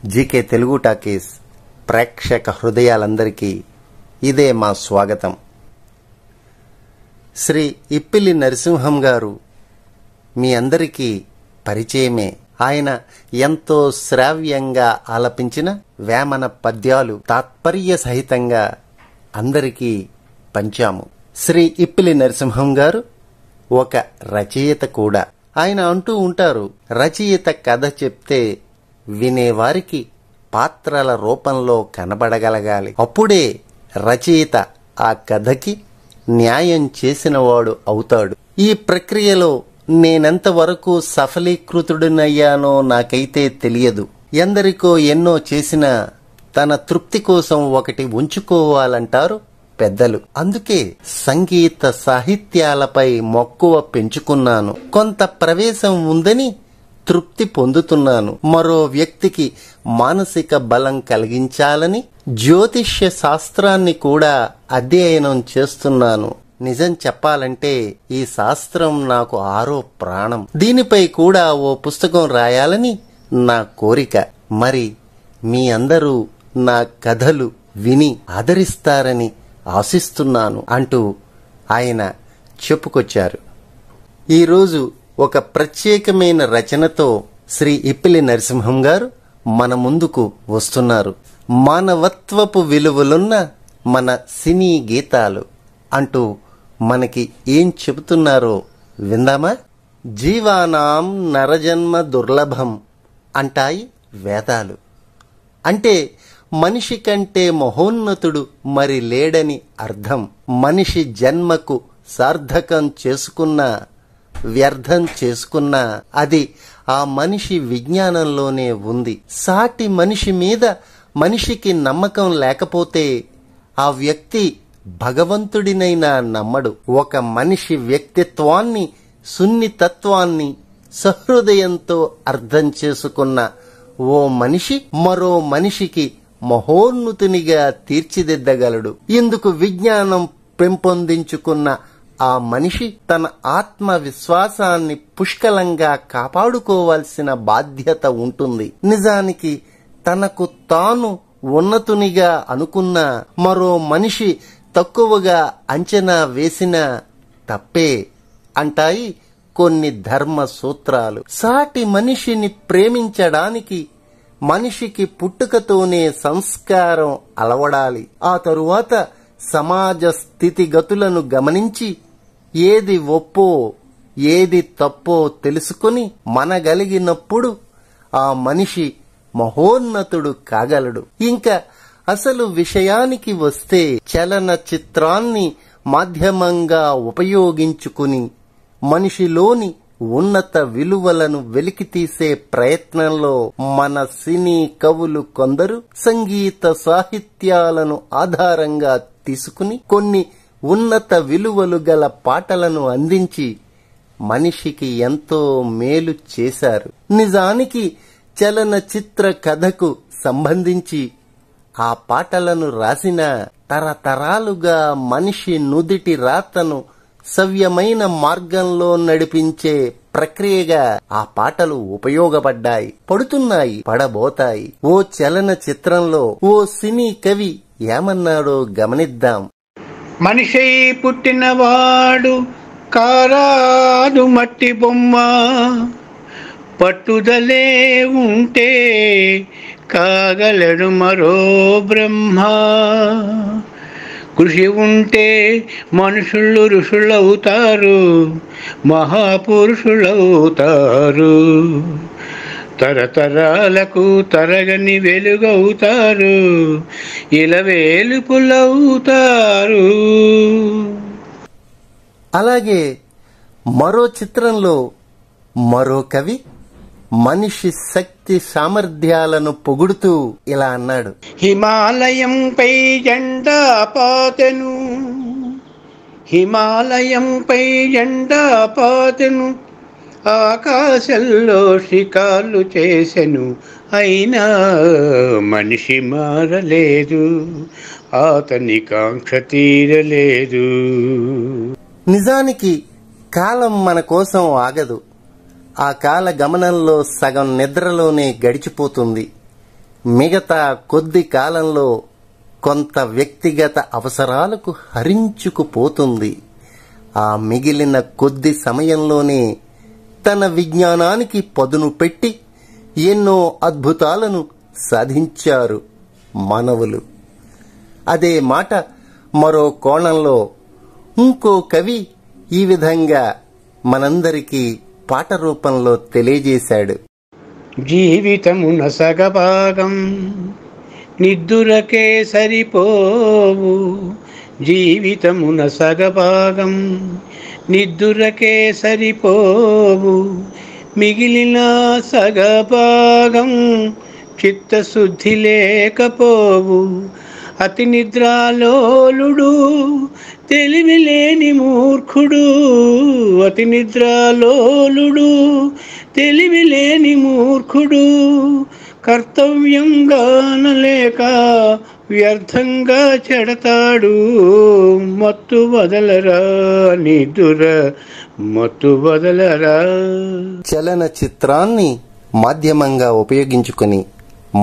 GK Telugu talkies ప్రేక్షక హృదయాలందరికీ ఇదే మా స్వాగతం. శ్రీ ఇప్పిలి నరసింహం గారు మీ అందరికీ పరిచయమే. ఆయన ఎంతో శ్రావ్యంగా ఆలపించిన వేమన పద్యాలు తాత్పర్య సహితంగా అందరికీ పంచాము. శ్రీ ఇప్పిలి నరసింహం గారు ఒక రచయిత కూడా. ఆయన అంటూ ఉంటారు, రచయిత కథ చెప్తే వినేవారికి పాత్రల రూపంలో కనబడగలగాలి. అప్పుడే రచయిత ఆ కథకి న్యాయం చేసినవాడు అవుతాడు. ఈ ప్రక్రియలో నేనెంతవరకు సఫలీకృతుడినయ్యానో నాకైతే తెలియదు. ఎందరికో ఎన్నో చేసినా తన తృప్తి కోసం ఒకటి ఉంచుకోవాలంటారు పెద్దలు. అందుకే సంగీత సాహిత్యాలపై మక్కువ పెంచుకున్నాను. కొంత ప్రవేశం ఉందని తృప్తి పొందుతున్నాను. మరో వ్యక్తికి మానసిక బలం కలిగించాలని జ్యోతిష్య శాస్త్రాన్ని కూడా అధ్యయనం చేస్తున్నాను. నిజం చెప్పాలంటే ఈ శాస్త్రం నాకు ఆరో ప్రాణం. దీనిపై కూడా ఓ పుస్తకం రాయాలని నా కోరిక. మరి మీ అందరూ నా కథలు విని ఆదరిస్తారని ఆశిస్తున్నాను అంటూ ఆయన చెప్పుకొచ్చారు. ఈరోజు ఒక ప్రత్యేకమైన రచనతో శ్రీ ఇప్పిలి నరసింహం గారు మన ముందుకు వస్తున్నారు. మానవత్వపు విలువలున్న మన సినీ గీతాలు అంటూ మనకి ఏం చెబుతున్నారో విందామా? జీవానాం నరజన్మ దుర్లభం అంటాయి వేదాలు. అంటే మనిషి కంటే మహోన్నతుడు మరి లేడని అర్థం. మనిషి జన్మకు సార్థకం చేసుకున్నా వ్యర్థం చేసుకున్నా అది ఆ మనిషి విజ్ఞానంలోనే ఉంది. సాటి మనిషి మీద మనిషికి నమ్మకం లేకపోతే ఆ వ్యక్తి భగవంతుడినైనా నమ్మడు. ఒక మనిషి వ్యక్తిత్వాన్ని, సున్నితత్వాన్ని సహృదయంతో అర్థం చేసుకున్న ఓ మనిషి మరో మనిషికి మహోన్నతునిగా తీర్చిదిద్దగలడు. ఇందుకు విజ్ఞానం పెంపొందించుకున్న ఆ మనిషి తన ఆత్మవిశ్వాసాన్ని పుష్కలంగా కాపాడుకోవాల్సిన బాధ్యత ఉంటుంది. నిజానికి తనకు తాను ఉన్నతునిగా అనుకున్న మరో మనిషి తక్కువగా అంచనా వేసిన తప్పే అంటాయి కొన్ని ధర్మ సూత్రాలు. సాటి మనిషిని ప్రేమించడానికి మనిషికి పుట్టుకతోనే సంస్కారం అలవడాలి. ఆ తరువాత సమాజ స్థితిగతులను గమనించి ఏది ఒప్పో ఏది తప్పో తెలుసుకుని మనగలిగినప్పుడు ఆ మనిషి మహోన్నతుడు కాగలడు. ఇంకా అసలు విషయానికి వస్తే చలనచిత్రాన్ని మాధ్యమంగా ఉపయోగించుకుని మనిషిలోని ఉన్నత విలువలను వెలికితీసే ప్రయత్నంలో మన సినీ కవులు కొందరు సంగీత సాహిత్యాలను ఆధారంగా తీసుకుని కొన్ని ఉన్నత విలువలు గల పాటలను అందించి మనిషికి ఎంతో మేలు చేశారు. నిజానికి చలనచిత్ర కథకు సంబంధించి ఆ పాటలను రాసిన తరతరాలుగా మనిషి నుదిటి రాతను సవ్యమైన మార్గంలో నడిపించే ప్రక్రియగా ఆ పాటలు ఉపయోగపడ్డాయి, పడుతున్నాయి, పడబోతాయి. ఓ చలన చిత్రంలో ఓ సినీ కవి ఏమన్నాడో గమనిద్దాం. మనిషై పుట్టినవాడు కారాదు మట్టి బొమ్మ, పట్టుదలే ఉంటే కాగలడు మరో బ్రహ్మ. కృషి ఉంటే మనుషులు ఋషులవుతారు, మహాపురుషులవుతారు. తరతరాలకు తరగని వెలుగవుతారు, ఇలవేలుపులవుతారు. అలాగే మరో చిత్రంలో మరో కవి మనిషి శక్తి సామర్థ్యాలను పొగుడుతూ ఇలా అన్నాడు. హిమాలయంపై జెండా పాతెను, హిమాలయంపై జెండా పాతెను, ఆకాశంలో షికార్లు చేసెను, అయినా మనిషి మారలేదు, అతని కాంక్ష తీరలేదు. నిజానికి కాలం మన కోసం ఆగదు. ఆ కాల గమనంలో సగం నిద్రలోనే గడిచిపోతుంది. మిగతా కొద్ది కాలంలో కొంత వ్యక్తిగత అవసరాలకు హరించుకుపోతుంది. ఆ మిగిలిన కొద్ది సమయంలోనే తన విజ్ఞానానికి పదును పెట్టి ఎన్నో అద్భుతాలను సాధించారు మానవులు. అదే మాట మరో కోణంలో ఇంకో కవి ఈ విధంగా మనందరికీ పాట రూపంలో తెలియజేశాడు. జీవితమున సగభాగం నిద్దురకే సరిపోవు, జీవితమున సగభాగం నిద్దురకే సరిపోవు, మిగిలిన సగభాగం చిత్తశుద్ధి లేకపోవు. అతి నిద్రాలోలుడు తెలివిలేని మూర్ఖుడు, అతి నిద్రాలోలుడు తెలివిలేని మూర్ఖుడు, కర్తవ్యంగానలేక వ్యర్థంగా చెడతాడు. మత్తు వదలరా నిదుర, మత్తు వదలరా. చలనచిత్రాన్ని మాధ్యమంగా ఉపయోగించుకుని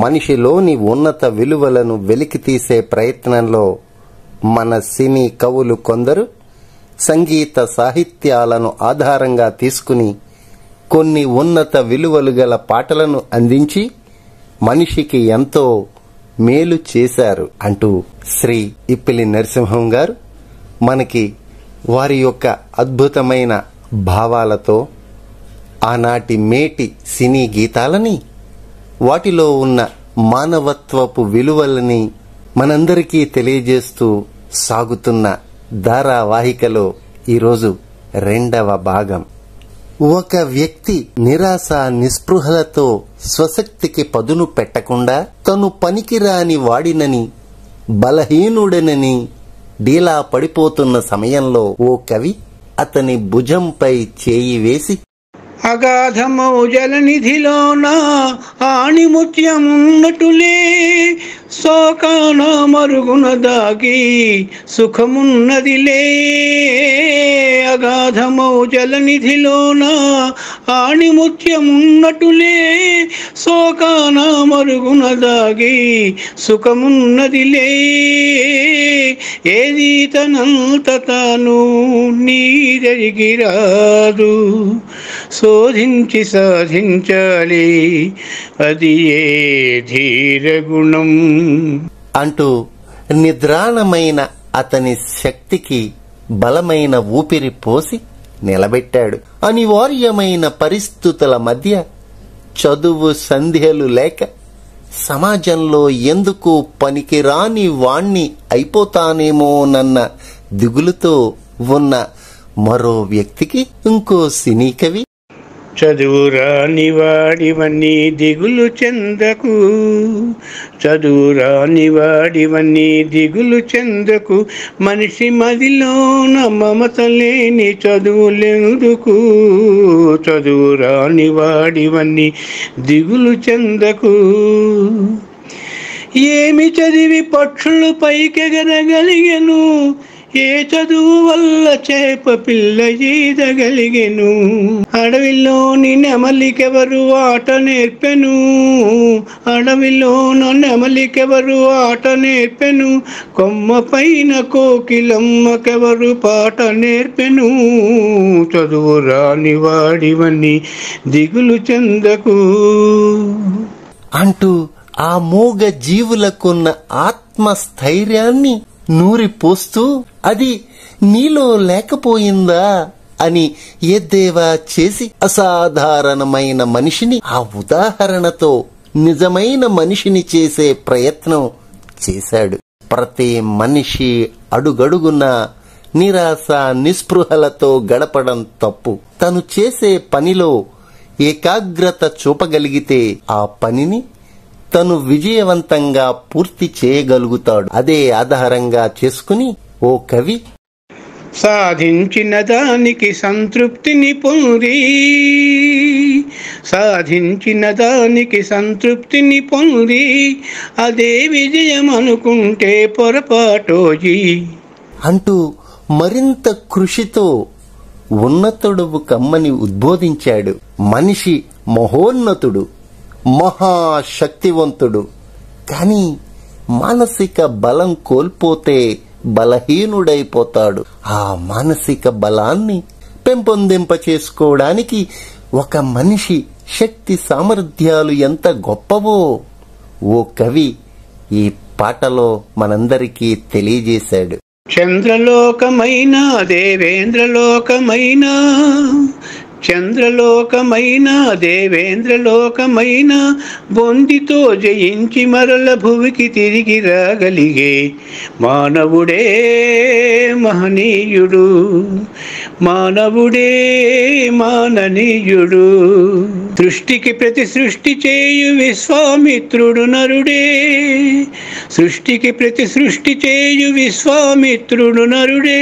మనిషిలోని ఉన్నత విలువలను వెలికితీసే ప్రయత్నంలో మన సినీ కవులు కొందరు సంగీత సాహిత్యాలను ఆధారంగా తీసుకుని కొన్ని ఉన్నత విలువలు గల పాటలను అందించి మనిషికి ఎంతో మేలు చేశారు అంటూ శ్రీ ఇప్పిలి నరసింహం గారు మనకి వారి యొక్క అద్భుతమైన భావాలతో ఆనాటి మేటి సినీ గీతాలని, వాటిలో ఉన్న మానవత్వపు విలువలని మనందరికీ తెలియజేస్తూ సాగుతున్న ధారావాహికలో ఈరోజు 2వ భాగం. ఒక వ్యక్తి నిరాశ నిస్పృహలతో స్వశక్తికి పదును పెట్టకుండా తను పనికిరాని వాడినని, బలహీనుడనని డీలా పడిపోతున్న సమయంలో ఓ కవి అతని భుజంపై చేయి వేసి, అగాధమౌ జలనిధిలోన ఆణిముత్యమున్నటులే, శోకాన మరుగున దాగి సుఖమున్నదిలే. అగాధమౌ జలనిధిలోన ఆణిముత్యమున్నటులే, శోకాన మరుగున దాగి సుఖమున్నదిలే. ఏది తనంత తాను నీదరిగిరాదు, శోధించి సాధించాలి అది ఏ ధీర గుణం అంటూ నిద్రాణమైన అతని శక్తికి బలమైన ఊపిరి పోసి నిలబెట్టాడు. అనివార్యమైన పరిస్థితుల మధ్య చదువు సంధ్యలు లేక సమాజంలో ఎందుకు పనికిరాని వాణ్ణి అయిపోతానేమోనన్న దిగులుతో ఉన్న మరో వ్యక్తికి ఇంకో సినీ కవి, చదువురాని వాడివన్నీ దిగులు చెందకు, చదువురాని వాడివన్నీ దిగులు చెందకు, మనిషి మదిలోన మమత లేని చదువులెందుకు. చదువురాని వాడివన్నీ దిగులు చెందకు. ఏమి చదివి పక్షులు పైకెగరగలిగెను, ఏ చదువు వల్ల చేప పిల్ల ఈదగలిగెను. అడవిలోని నెమలికెవరు ఆట నేర్పెను, అడవిలోన నెమలికెవరు ఆట నేర్పెను, కొమ్మ పైన కోకిలమ్మకెవరు పాట నేర్పెను. చదువు రాని వాడివన్నీ దిగులు చెందకు అంటూ ఆ మూగ జీవులకున్న ఆత్మస్థైర్యాన్ని నూరిపోస్తూ అది నీలో లేకపోయిందా అని ఎద్దేవా చేసి అసాధారణమైన మనిషిని ఆ ఉదాహరణతో నిజమైన మనిషిని చేసే ప్రయత్నం చేశాడు. ప్రతి మనిషి అడుగడుగున నిరాశ నిస్పృహలతో గడపడం తప్పు. తను చేసే పనిలో ఏకాగ్రత చూపగలిగితే ఆ పనిని తను విజయవంతంగా పూర్తి చేయగలుగుతాడు. అదే ఆధారంగా చేసుకుని ఓ కవి, సాధించిన దానికి సంతృప్తిని పొంది, సాధించిన దానికి సంతృప్తిని పొంది, అదే విజయం అనుకుంటే పొరపాటోజీ అంటూ మరింత కృషితో ఉన్నతుడువు కమ్మని ఉద్బోధించాడు. మనిషి మహోన్నతుడు, మహాశక్తివంతుడు, కాని మానసిక బలం కోల్పోతే బలహీనుడైపోతాడు. ఆ మానసిక బలాన్ని పెంపొందింప చేసుకోవడానికి ఒక మనిషి శక్తి సామర్థ్యాలు ఎంత గొప్పవో ఓ కవి ఈ పాటలో మనందరికీ తెలియజేశాడు. చంద్రలోకమైన దేవేంద్రలోకమైన, చంద్రలోకమైన దేవేంద్రలోకమైన, బొందితో జయించి మరల భువికి తిరిగి రాగలిగే మానవుడే మహనీయుడు, మానవుడే మాననీయుడు. సృష్టికి ప్రతి సృష్టి చేయు విశ్వామిత్రుడు నరుడే, సృష్టికి ప్రతి సృష్టి చేయు విశ్వామిత్రుడు నరుడే,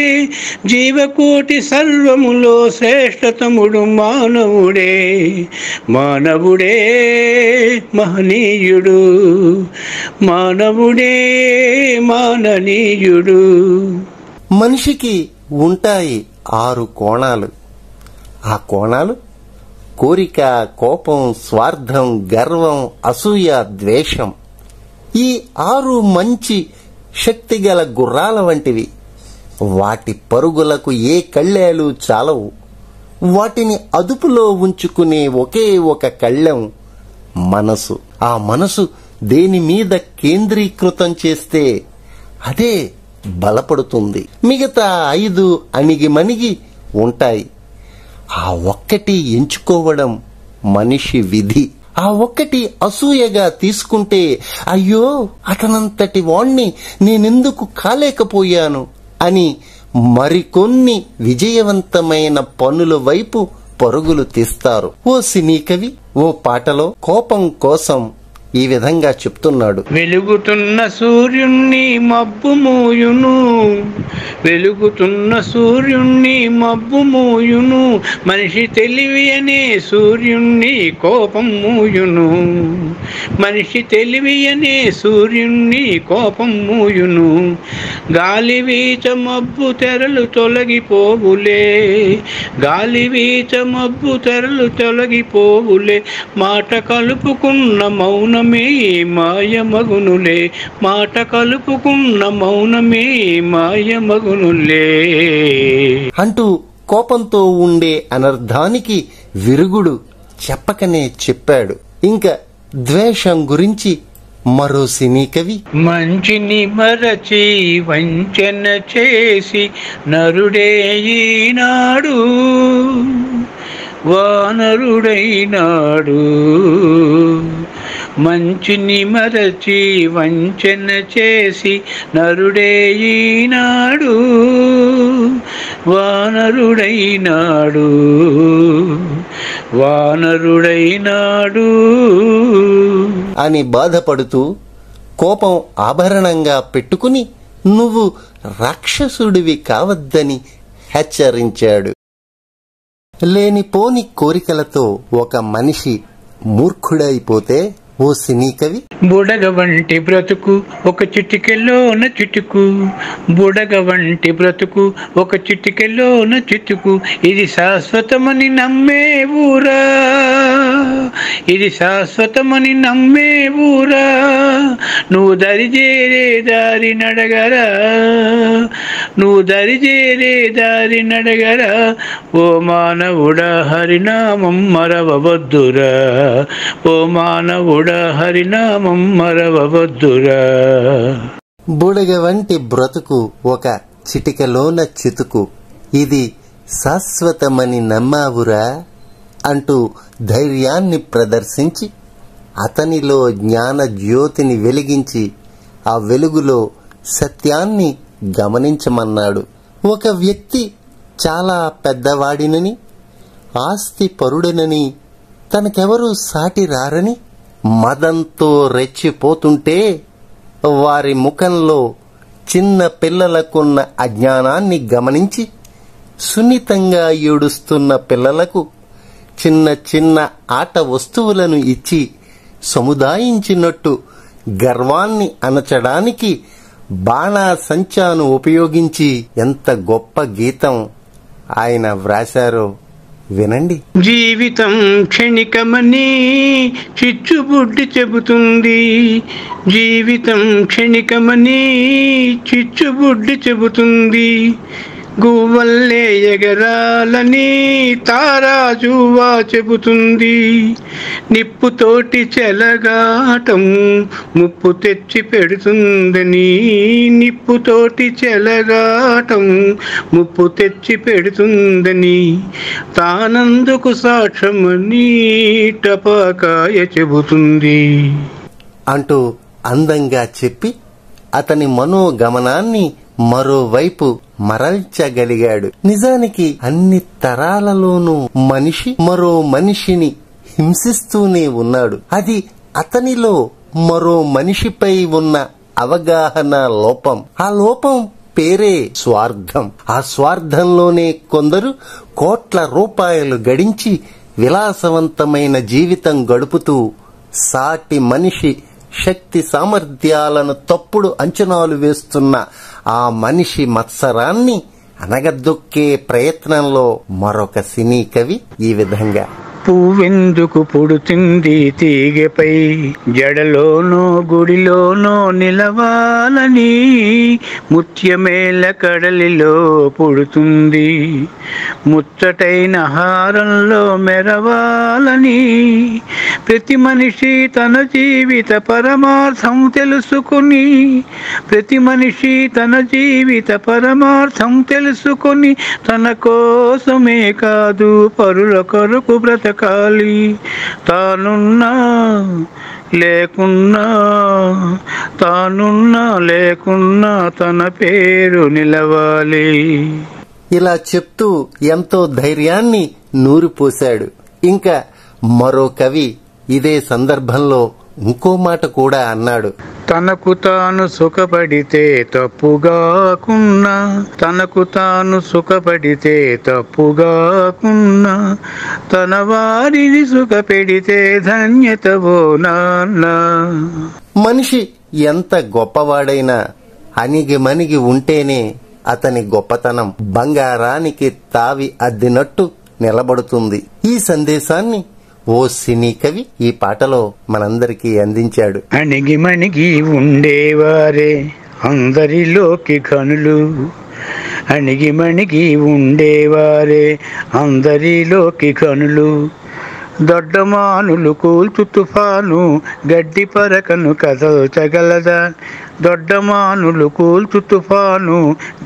జీవకోటి సర్వములో శ్రేష్టతముడు మానవుడే, మానవుడే మహనీయుడు, మానవుడే మాననీయుడు. మనిషికి ఉంటాయి 6 కోణాలు. ఆ కోణాలు కోరిక, కోపం, స్వార్థం, గర్వం, అసూయ, ద్వేషం. ఈ 6 మంచి శక్తిగల గుర్రాల వంటివి. వాటి పరుగులకు ఏ కళ్ళేలు చాలవు. వాటిని అదుపులో ఉంచుకునే ఒకే ఒక కళ్ళెం మనసు. ఆ మనసు దేని మీద కేంద్రీకృతం చేస్తే అదే బలపడుతుంది. మిగతా 5 అణిగిమణిగి ఉంటాయి. ఆ ఒక్కటి ఎంచుకోవడం మనిషి విధి. ఆ ఒక్కటి అసూయగా తీసుకుంటే అయ్యో అతనంతటి వాణ్ణి నేనెందుకు కాలేకపోయాను అని మరికొన్ని విజయవంతమైన పనుల వైపు పరుగులు తీస్తారు. ఓ సినీ కవి ఓ పాటలో కోపం కోసం ఈ విధంగా చెప్తున్నాడు. వెలుగుతున్న సూర్యుణ్ణి మబ్బు మూయును, వెలుగుతున్న సూర్యుణ్ణి మబ్బు మూయును, మనిషి తెలివి అనే సూర్యుణ్ణి కోపం మూయును, మనిషి తెలివి అనే సూర్యుణ్ణి కోపం మూయును. గాలి వీచ మబ్బు తెరలు తొలగిపోవులే, గాలి వీచ మబ్బు తెరలు తొలగిపోవులే, మాట కలుపుకున్న మౌనమే మాయమగునులే, మాట కలుపుకున్న మౌనమే మాయమగునులే అంటూ కోపంతో ఉండే అనర్థానికి విరుగుడు చెప్పకనే చెప్పాడు. ఇంకా ద్వేషం గురించి మరో సినీ కవి మంచిని మరచి వంచన చేసి నరుడే ఈనాడు వానరుడైనాడు, మంచిని మరచి వంచన చేసి నరుడే ఈనాడు వానరుడైనాడు, వానరుడైనాడు అని బాధపడుతూ కోపం ఆభరణంగా పెట్టుకుని నువ్వు రాక్షసుడివి కావద్దని హెచ్చరించాడు. లేనిపోని కోరికలతో ఒక మనిషి మూర్ఖుడైపోతే ఓ సినీ కవి బుడగ వంటి బ్రతుకు ఒక చిటికెలోన చిటుకు, బుడగ వంటి బ్రతుకు ఒక చిటికెలోన చిటుకు, ఇది శాశ్వతమని నమ్మే ఊరా, ఇది శాశ్వతమని నమ్మే ఊరా, నువ్వు దరిజేరే దారి నడగరా, నువ్వు దరిజేరే దారి నడగరా, ఓ మానవుడా హరినామం మరవవద్దురా, ఓ మానవుడా హరినామం మరవవద్దురా. బుడగ వంటి బ్రతుకు ఒక చిటికలోన చితుకు, ఇది శాశ్వతమని నమ్మావురా అంటూ ధైర్యాన్ని ప్రదర్శించి అతనిలో జ్ఞాన జ్యోతిని వెలిగించి ఆ వెలుగులో సత్యాన్ని గమనించమన్నాడు. ఒక వ్యక్తి చాలా పెద్దవాడినని, ఆస్తి పరుడనని, తనకెవరూ సాటి రారని మదంతో రెచ్చిపోతుంటే వారి ముఖంలో చిన్న పిల్లలకున్న అజ్ఞానాన్ని గమనించి సున్నితంగా ఏడుస్తున్న పిల్లలకు చిన్న చిన్న ఆట వస్తువులను ఇచ్చి సముదాయించినట్టు గర్వాన్ని అణచడానికి బాణాసంచాను ఉపయోగించి ఎంత గొప్ప గీతం ఆయన వ్రాశారో వినండి. జీవితం క్షణికమని చిచ్చుబుడ్డి చెబుతుంది. జీవితం క్షణికమని చిచ్చుబుడ్డి చెబుతుంది. గువ్వల్లే ఎగరాలని తారాజువా చెబుతుంది. నిప్పుతోటి చెలగాటం ముప్పు తెచ్చి పెడుతుందని. నిప్పుతోటి చెలగాటం ముప్పు తెచ్చి పెడుతుందని తానందుకు సాక్ష్యమని టపాకాయ చెబుతుంది అంటూ అందంగా చెప్పి అతని మనోగమనాన్ని మరోవైపు మరల్చగలిగాడు. నిజానికి అన్ని తరాలలోనూ మనిషి మరో మనిషిని హింసిస్తూనే ఉన్నాడు. అది అతనిలో మరో మనిషిపై ఉన్న అవగాహన లోపం. ఆ లోపం పేరే స్వార్థం. ఆ స్వార్థంలోనే కొందరు కోట్ల రూపాయలు గడించి విలాసవంతమైన జీవితం గడుపుతూ సాటి మనిషి శక్తి సామర్థ్యాలను తప్పుడు అంచనాలు వేస్తున్న ఆ మనిషి మత్సరాన్ని అనగదొక్కే ప్రయత్నంలో మరొక సినీ కవి ఈ విధంగా: పువ్వెందుకు పుడుతుంది తీగపై, జడలోనో గుడిలోనో నిలవాలని, ముత్యమేల కడలిలో పుడుతుంది, ముచ్చటైన హారంలో మెరవాలని. ప్రతి మనిషి తన జీవిత పరమార్థం తెలుసుకుని, ప్రతి మనిషి తన జీవిత పరమార్థం తెలుసుకుని, తన కోసమే కాదు పరుల కొరకు బ్రతకాలి. తానున్నా లేకున్నా, తానున్నా లేకున్నా తన పేరు నిలవాలి. ఇలా చెప్తూ ఎంతో ధైర్యాన్ని నూరిపోశాడు. ఇంకా మరో కవి ఇదే సందర్భంలో ఇంకో మాట కూడా అన్నాడు: తనకు తాను సుఖపడితే తప్పుగాకున్నా, తనకు తాను సుఖపడితే తప్పుగాకున్నా, తన వారిని సుఖపెడితే ధన్యతవో నాన్న. మనిషి ఎంత గొప్పవాడైనా అణిగిమణిగి ఉంటేనే అతని గొప్పతనం బంగారానికి తావి అద్దినట్టు నిలబడుతుంది. ఈ సందేశాన్ని ఓ సినీ కవి ఈ పాటలో మనందరికీ అందించాడు. అణిగిమణిగి ఉండేవారే అందరిలోకి ఘనులు, అణిగిమణిగి ఉండేవారే అందరిలోకి ఘనులు. దొడ్డమానులు కూల్చు తుఫాను గడ్డి పరకను కదల్చగలదా, దొడ్డమానులు కూల్చు తుఫాను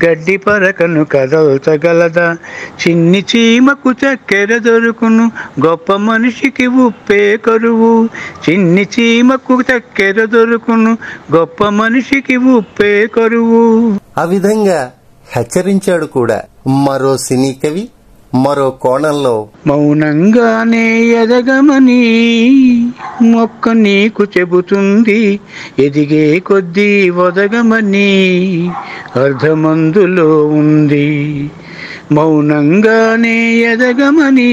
గడ్డి పరకను కదల్చగలదా. చిన్ని చీమకు చక్కెర దొరుకును గొప్ప మనిషికి ఉప్పే కరువు, చిన్ని చీమకు చక్కెర దొరుకును గొప్ప మనిషికి ఉప్పే కరువు. ఆ విధంగా హెచ్చరించాడు కూడా. మరో సినీ కవి మరో కోణంలో: మౌనంగానే ఎదగమని మొక్క నీకు చెబుతుంది, ఎదిగే కొద్దీ ఒదగమని అర్ధమందులో ఉంది. మౌనంగానే ఎదగమని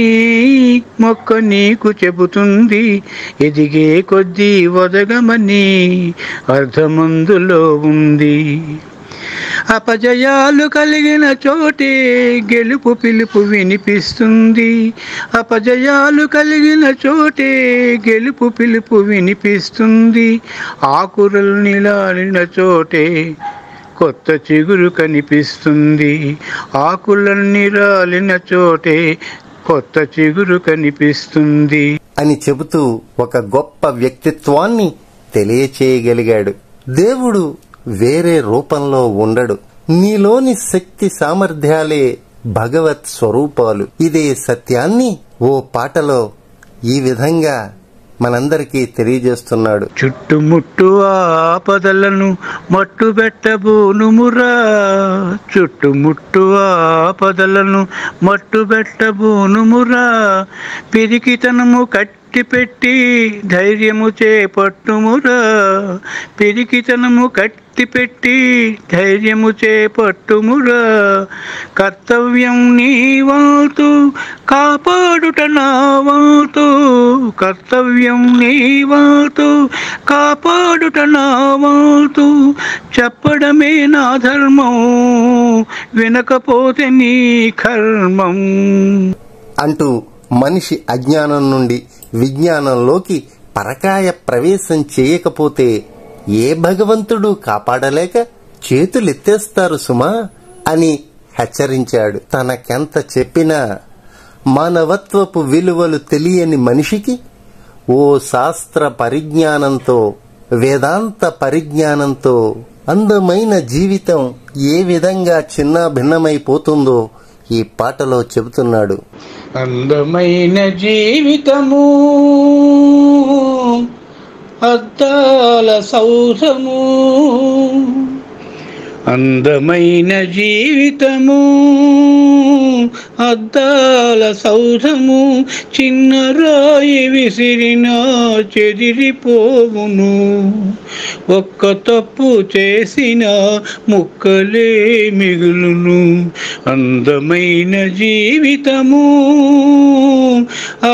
మొక్క నీకు చెబుతుంది, ఎదిగే కొద్దీ ఒదగమని అర్ధమందులో ఉంది. అపజయాలు కలిగిన చోటే గెలుపు పిలుపు వినిపిస్తుంది, అపజయాలు కలిగిన చోటే గెలుపు పిలుపు వినిపిస్తుంది. ఆకురలు నిలాడిన చోటే కొత్త చిగురు కనిపిస్తుంది, ఆకులన్నీ రాలిన చోటే కొత్త చిగురు కనిపిస్తుంది అని చెబుతూ ఒక గొప్ప వ్యక్తిత్వాన్ని తెలియచేయగలిగాడు. దేవుడు వేరే రూపంలో ఉండడు. నీలోని శక్తి సామర్థ్యాలే భగవత్ స్వరూపాలు. ఇదే సత్యాన్ని ఓ పాటలో ఈ విధంగా మనందరికీ తెలియజేస్తున్నాడు. చుట్టుముట్టు ఆపదలను మట్టుబెట్టబోనుమురా, చుట్టుముట్టు ఆపదలను మట్టుబెట్టబోనుమురా. పిరికితనము కట్టిపెట్టి ధైర్యము చేపట్టుమురా, పిరికితనము కట్టిపెట్టి ధైర్యము చేపట్టుమురా. కర్తవ్యం నీ వంతు కాపాడుట నా వంతు, కర్తవ్యం నీ వంతు కాపాడుట నా వంతు. చెప్పడమే నా ధర్మం, వినకపోతే నీ కర్మం అంటూ మనిషి అజ్ఞానం నుండి విజ్ఞానంలోకి పరకాయ ప్రవేశం చేయకపోతే ఏ భగవంతుడు కాపాడలేక చేతులెత్తేస్తారు సుమా అని హెచ్చరించాడు. తనకెంత చెప్పినా మానవత్వపు విలువలు తెలియని మనిషికి ఓ శాస్త్ర పరిజ్ఞానంతో, వేదాంత పరిజ్ఞానంతో అందమైన జీవితం ఏ విధంగా చిన్నాభిన్నమైపోతుందో ఈ పాటలో చెబుతున్నాడు. అందమైన జీవితము అద్దాల సౌధము, అందమైన జీవితము అద్దాల సౌధము, చిన్న రాయి విసిరినా చెదిరిపోవును, ఒక్క తప్పు చేసిన ముక్కలే మిగులును. అందమైన జీవితము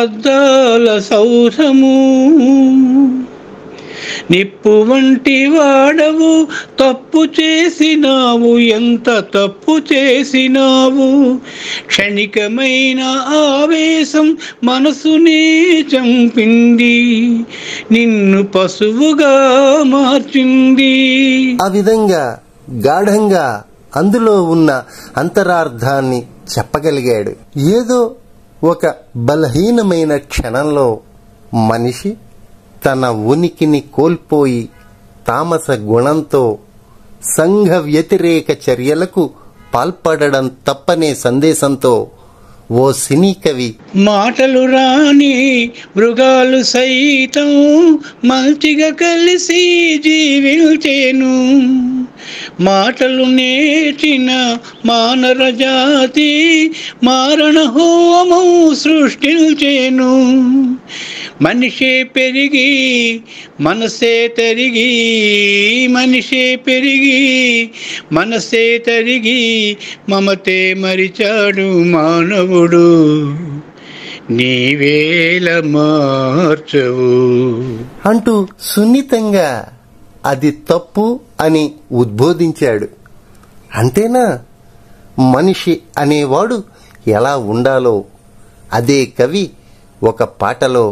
అద్దాల సౌధము, నిప్పు వంటి వాడవు తప్పు చేసినావు, ఎంత తప్పు చేసినావు, క్షణికమైన ఆవేశం మనసునే చంపింది, నిన్ను పశువుగా మార్చింది. ఆ విధంగా గాఢంగా అందులో ఉన్న అంతరార్థాన్ని చెప్పగలిగాడు. ఏదో ఒక బలహీనమైన క్షణంలో మనిషి తన ఉనికిని కోల్పోయి తామస గుణంతో సంఘ వ్యతిరేక చర్యలకు పాల్పడడం తప్పనే సందేశంతో ఓ సినీ కవి, మాటలు రాని మృగాలు సైతం మంచిగా కలిసి జీవించేను, మాటలు నేర్చిన మానవ జాతి మారణ హోమం సృష్టించేను. మనిషే పెరిగి మనసే తరిగి, మనిషే పెరిగి మనసే తరిగి, మమతే మరిచాడు మానవుడు, నీవేల మార్చవు అంటూ సున్నితంగా అది తప్పు అని ఉద్బోధించాడు. అంతేనా? మనిషి అనేవాడు ఎలా ఉండాలో అదే కవి ఒక పాటలో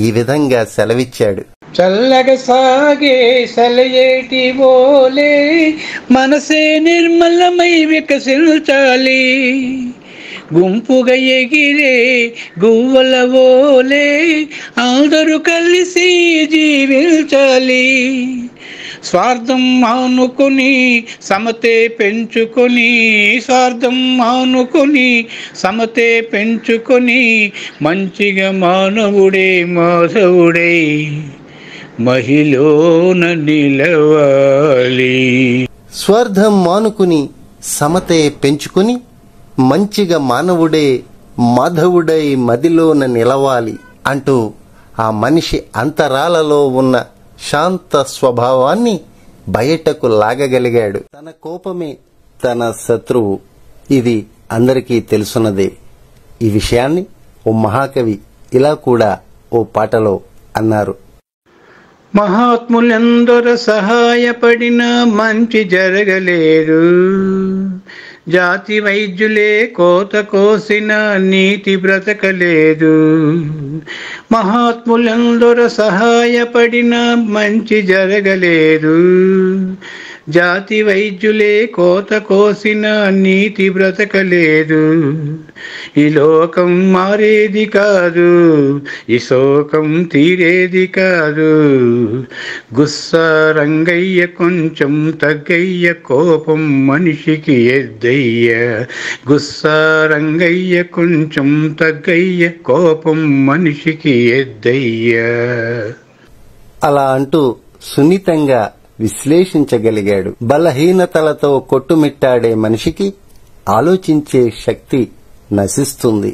ఈ విధంగా సెలవిచ్చాడు. చల్లగా సాగే సెలయేటి ఓలే మనసే నిర్మలమై వికసించాలి, గుంపుగా ఎగిరే గువ్వల ఓలే అందరూ కలిసి జీవించాలి, స్వార్థం మానుకొని సమతే పెంచుకొని, స్వార్థం మానుకొని సమతే పెంచుకొని, మంచిగా మానవుడే మాధవుడే మహిళన నిలవాలి. స్వార్థం మానుకుని సమతే పెంచుకుని మంచిగా మానవుడే మాధవుడై మదిలోన నిలవాలి అంటూ ఆ మనిషి అంతరాలలో ఉన్న శాంత స్వభావాన్ని బయటకు లాగగలిగాడు. తన కోపమే తన శత్రువు, ఇది అందరికీ తెలుసున్నదే. ఈ విషయాన్ని ఓ మహాకవి ఇలా కూడా ఓ పాటలో అన్నారు. మహాత్ములందరూ సహాయపడిన మంచి జరగలేదు, జాతి వైద్యులే కోత కోసిన నీతి బ్రతకలేదు, మహాత్ములందరూ సహాయపడిన మంచి జరగలేదు, జాతి వైద్యులే కోత కోసిన నీతి బ్రతకలేదు, ఈ లోకం మారేది కాదు, ఈ శోకం తీరేది కాదు, గుస్సా రంగయ్య కొంచెం తగ్గయ్య, కోపం మనిషికి ఎద్దయ్య, గుస్సా రంగయ్య కొంచెం తగ్గయ్య, కోపం మనిషికి ఎద్దయ్య. అలా అంటూ సున్నితంగా విశ్లేషించగలిగాడు. బలహీనతలతో కొట్టుమిట్టాడే మనిషికి ఆలోచించే శక్తి నశిస్తుంది.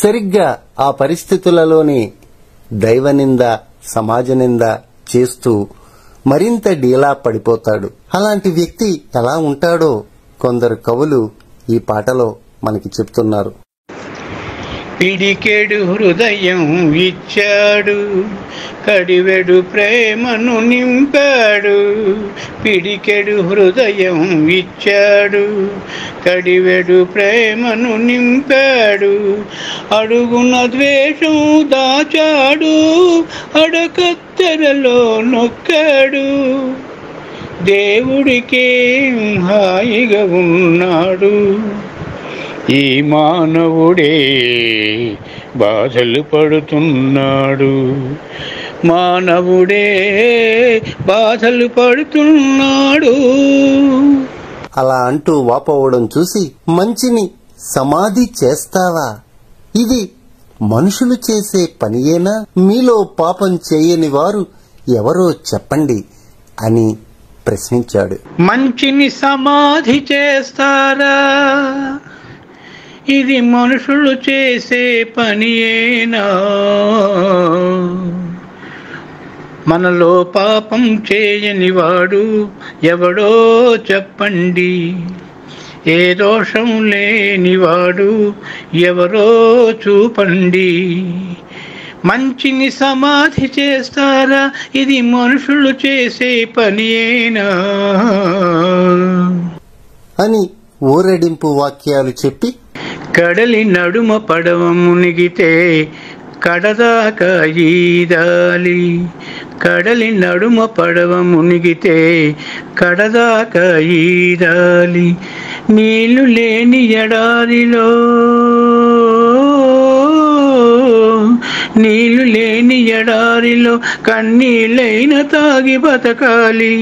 సరిగ్గా ఆ పరిస్థితులలోనే దైవనింద, సమాజనింద చేస్తూ మరింత డీలా పడిపోతాడు. అలాంటి వ్యక్తి ఎలా ఉంటాడో కొందరు కవులు ఈ పాటలో మనకి చెప్తున్నారు. పిడికెడు హృదయం ఇచ్చాడు, కడివెడు ప్రేమను నింపాడు. పిడికెడు హృదయం ఇచ్చాడు, కడివెడు ప్రేమను నింపాడు. అడుగున ద్వేషం దాచాడు, అడకత్తెరలో నొక్కాడు. దేవుడికేం హాయిగా ఉన్నాడు, ఈ మానవుడే బాధలు పడుతున్నాడు. మానవుడే బాధలు పడుతున్నాడు. అలా అంటూ వాపోవడం చూసి, మంచిని సమాధి చేస్తావా? ఇది మనుషులు చేసే పనియేనా? మీలో పాపం చేయని వారు ఎవరో చెప్పండి అని ప్రశ్నించాడు. మంచిని సమాధి చేస్తారా? ఇది మనుషులు చేసే పనియేనా? మనలో పాపం చేయనివాడు ఎవడో చెప్పండి. ఏ దోషం లేనివాడు ఎవరో చూపండి. మంచిని సమాధి చేస్తారా? ఇది మనుషులు చేసే పనియేనా అని ఊరడింపు వాక్యాలు చెప్పి, కడలి నడుమ పడవ మునిగితే కడదాకా ఈదాలి. కడలి నడుమ పడవ మునిగితే కడదాకా ఈదాలి. నీళ్లు లేని ఎడారిలో, నీళ్లు లేని ఎడారిలో కన్నీళ్ళైన తాగి బతకాలి.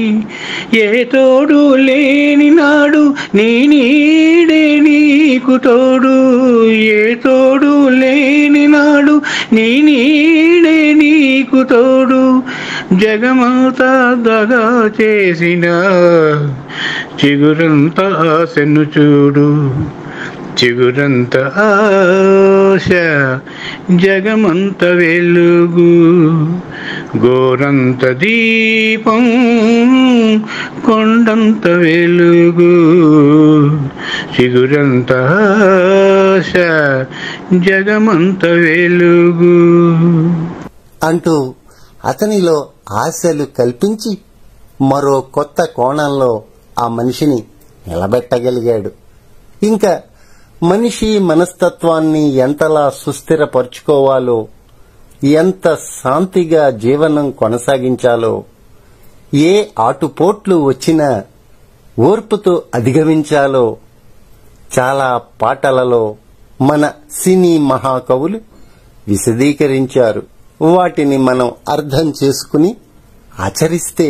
ఏ తోడు లేని నాడు నీ నీడే నీకు తోడు. ఏ తోడు లేని నాడు నీ నీడే నీకు తోడు. జగమంతా దగా చేసిన చిగురంతా ఆశను చూడు. చిగురంత ఆశ జగమంత వెలుగు. గోరంత దీపం కొండంత వెలుగు. చిగురంత ఆశ జగమంత వెలుగు అంటూ అతనిలో ఆశలు కల్పించి మరో కొత్త కోణంలో ఆ మనిషిని నిలబెట్టగలిగాడు. ఇంకా మనిషి మనస్తత్వాన్ని ఎంతలా సుస్థిరపరుచుకోవాలో, ఎంత శాంతిగా జీవనం కొనసాగించాలో, ఏ ఆటుపోట్లు వచ్చినా ఓర్పుతో అధిగమించాలో చాలా పాటలలో మన సినీ మహాకవులు విశదీకరించారు. వాటిని మనం అర్థం చేసుకుని ఆచరిస్తే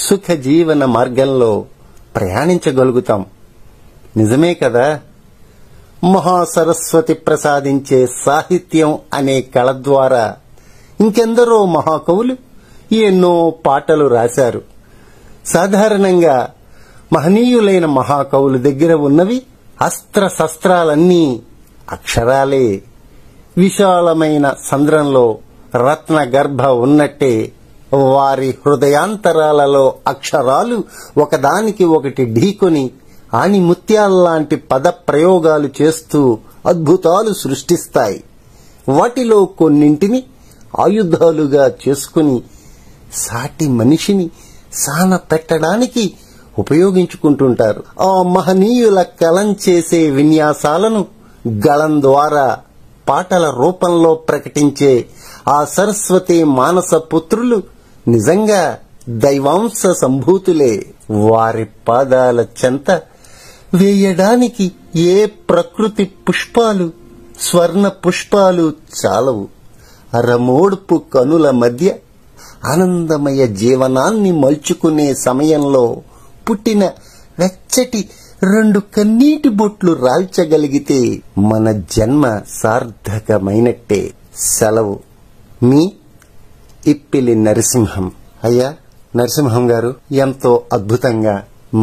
సుఖ జీవన మార్గంలో ప్రయాణించగలుగుతాం. నిజమే కదా? మహాసరస్వతి ప్రసాదించే సాహిత్యం అనే కళ ద్వారా ఇంకెందరో మహాకవులు ఎన్నో పాటలు రాశారు. సాధారణంగా మహనీయులైన మహాకవుల దగ్గర ఉన్నవి అస్త్రశస్త్రాలన్నీ అక్షరాలే. విశాలమైన సంద్రంలో రత్నగర్భ ఉన్నట్టే వారి హృదయాంతరాలలో అక్షరాలు ఒకదానికి ఒకటి ఢీకొని ఆణిముత్యాల్లాంటి పద ప్రయోగాలు చేస్తూ అద్భుతాలు సృష్టిస్తాయి. వాటిలో కొన్నింటిని ఆయుధాలుగా చేసుకుని సాటి మనిషిని సాన పెట్టడానికి ఉపయోగించుకుంటుంటారు. ఆ మహనీయుల కలం చేసే విన్యాసాలను గళం ద్వారా పాటల రూపంలో ప్రకటించే ఆ సరస్వతి మానస పుత్రులు నిజంగా దైవాంశ సంభూతులే. వారి పాదాల చెంత వేయడానికి ఏ ప్రకృతి పుష్పాలు, స్వర్ణ పుష్పాలు చాలవు. అరమోడుపు కనుల మధ్య ఆనందమయ జీవనాన్ని మలుచుకునే సమయంలో పుట్టిన వెచ్చటి 2 కన్నీటి బొట్లు రాల్చగలిగితే మన జన్మ సార్థకమైనట్టే. సెలవు. మీ ఇప్పిలి నరసింహం. అయ్యా నరసింహం గారు, ఎంతో అద్భుతంగా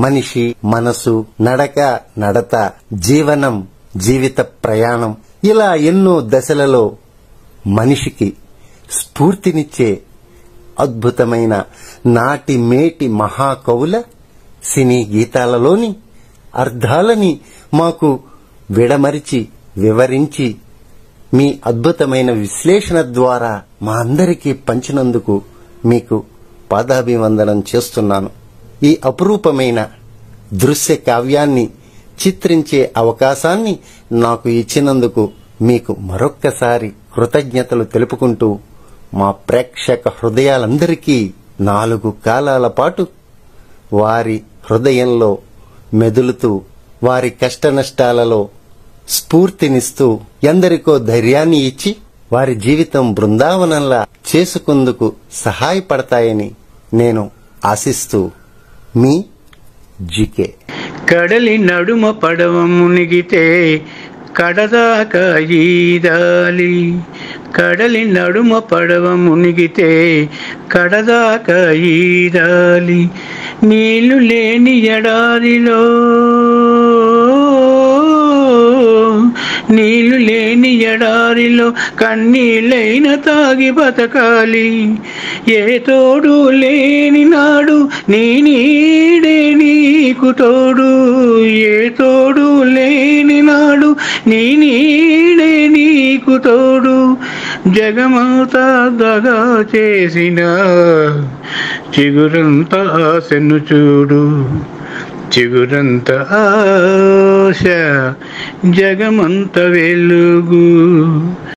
మనిషి మనసు, నడక నడత, జీవనం, జీవిత ప్రయాణం, ఇలా ఎన్నో దశలలో మనిషికి స్ఫూర్తినిచ్చే అద్భుతమైన నాటి మేటి మహాకవుల సినీ గీతాలలోని అర్థాలని మాకు విడమరిచి వివరించి మీ అద్భుతమైన విశ్లేషణ ద్వారా మా అందరికీ పంచినందుకు మీకు పాదాభివందనం చేస్తున్నాను. ఈ అపురూపమైన దృశ్య కావ్యాన్ని చిత్రించే అవకాశాన్ని నాకు ఇచ్చినందుకు మీకు మరొక్కసారి కృతజ్ఞతలు తెలుపుకుంటూ మా ప్రేక్షక హృదయాలందరికీ 4 కాలాల పాటు వారి హృదయంలో మెదులుతూ వారి కష్టనష్టాలలో స్ఫూర్తినిస్తూ ఎందరికో ధైర్యాన్ని ఇచ్చి వారి జీవితం బృందావనంలా చేసుకుందుకు సహాయపడతాయని నేను ఆశిస్తూ మీ జీకే. కడలి నడుమ పడవ మునిగితే కడదాకా ఈదాలి, కడలి నడుమ పడవ మునిగితే కడదాకా ఈదాలి, నీళ్లు లేని ఎడారిలో, నీళ్లు లేని ఎడారిలో కన్నీళ్ళైన తాగి బతకాలి, ఏ తోడు లేని నాడు నీ నీడే నీకు తోడు, ఏ తోడు లేని నాడు నీ నీడే నీకు తోడు, జగమంతా దగా చేసిన చిగురంతా ఆశను చూడు, చిగురంత ఆశ జగమంత వెలుగు.